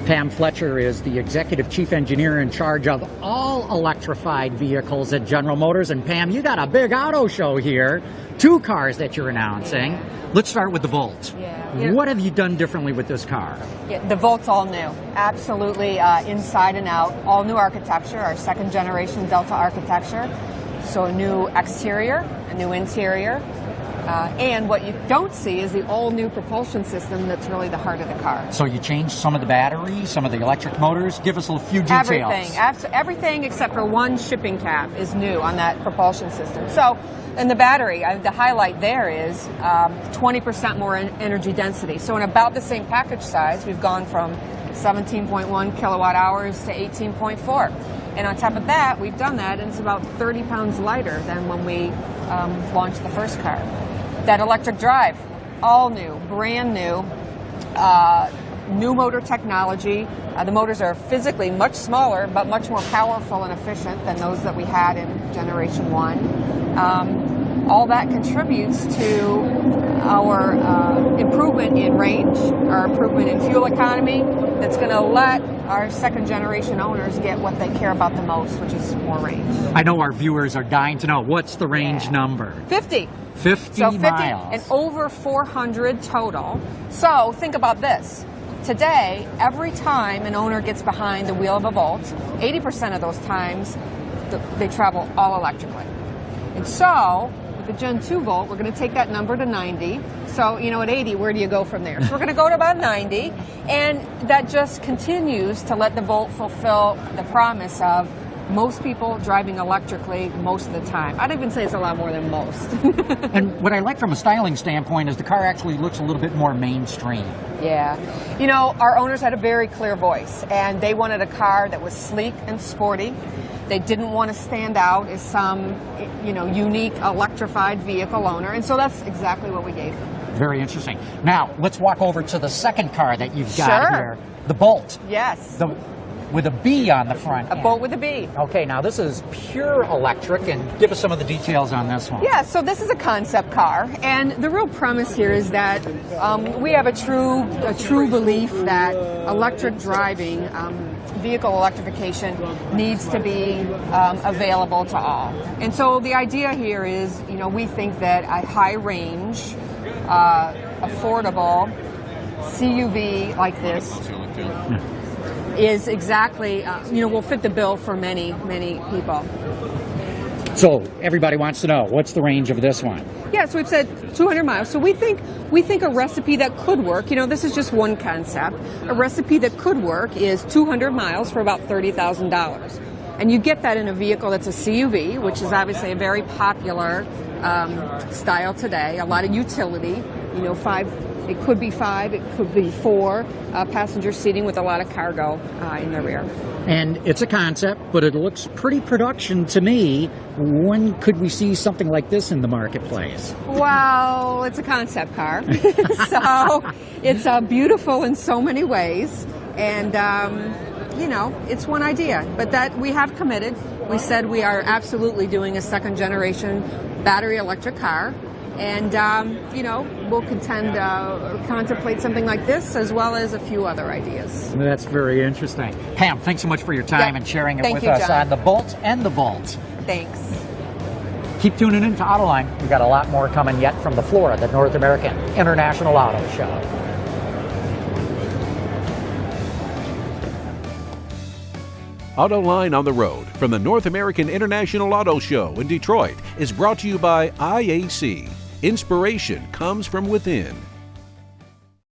Pam Fletcher is the Executive Chief Engineer in charge of all electrified vehicles at General Motors. And Pam, you got a big auto show here. 2 cars that you're announcing. Let's start with the Volt. Yeah. What have you done differently with this car? Yeah, the Volt's all new. Absolutely inside and out. All new architecture, our 2nd generation Delta architecture. So a new exterior, a new interior. And what you don't see is the all-new propulsion system that's really the heart of the car. So you changed some of the batteries, some of the electric motors. Give us a few details. Everything except for one shipping cap is new on that propulsion system. So, in the battery, the highlight there is 20% more energy density. So in about the same package size, we've gone from 17.1 kilowatt hours to 18.4. And on top of that, we've done that, and it's about 30 pounds lighter than when we launched the first car. That electric drive, all new, brand new, new motor technology. The motors are physically much smaller, but much more powerful and efficient than those that we had in Generation 1. All that contributes to our improvement in range, our improvement in fuel economy, that's going to let our 2nd generation owners get what they care about the most, which is more range. I know our viewers are dying to know, what's the range number? 50. 50 so 50 miles. And over 400 total. So think about this. Today, every time an owner gets behind the wheel of a Volt, 80% of those times they travel all electrically. And so, with the Gen 2 Volt, we're going to take that number to 90. So, at 80, where do you go from there? So we're going to go to about 90, and that just continues to let the Volt fulfill the promise of most people driving electrically most of the time. I'd even say it's a lot more than most. And what I like from a styling standpoint is the car actually looks a little bit more mainstream. Yeah. Our owners had a very clear voice, and they wanted a car that was sleek and sporty. They didn't want to stand out as some, unique electrified vehicle owner, and so that's exactly what we gave them. Very interesting. Now, let's walk over to the second car that you've got here, the Bolt. Yes. With a B on the front. A Bolt with a B. Okay, now this is pure electric, and give us some of the details on this one. Yeah, so this is a concept car, and the real premise here is that we have a true belief that electric driving, vehicle electrification, needs to be available to all. And so the idea here is, we think that a high range, affordable CUV like this is exactly, will fit the bill for many, many people. So everybody wants to know, what's the range of this one? Yeah, so we've said 200 miles. So we think a recipe that could work, this is just one concept, a recipe that could work is 200 miles for about $30,000. And you get that in a vehicle that's a CUV, which is obviously a very popular style today, a lot of utility, it could be 5, it could be 4 passenger seating with a lot of cargo in the rear. And it's a concept, but it looks pretty production to me. When could we see something like this in the marketplace? Well, it's a concept car. So it's beautiful in so many ways. And, it's one idea. But that we have committed. We said we are absolutely doing a 2nd generation battery electric car. And, we'll contemplate something like this as well as a few other ideas. That's very interesting. Pam, thanks so much for your time and sharing it with us on the Bolt and the Volt. Thanks. Keep tuning in to Autoline. We've got a lot more coming yet from the floor of the North American International Auto Show. Autoline on the Road from the North American International Auto Show in Detroit is brought to you by IAC. Inspiration comes from within.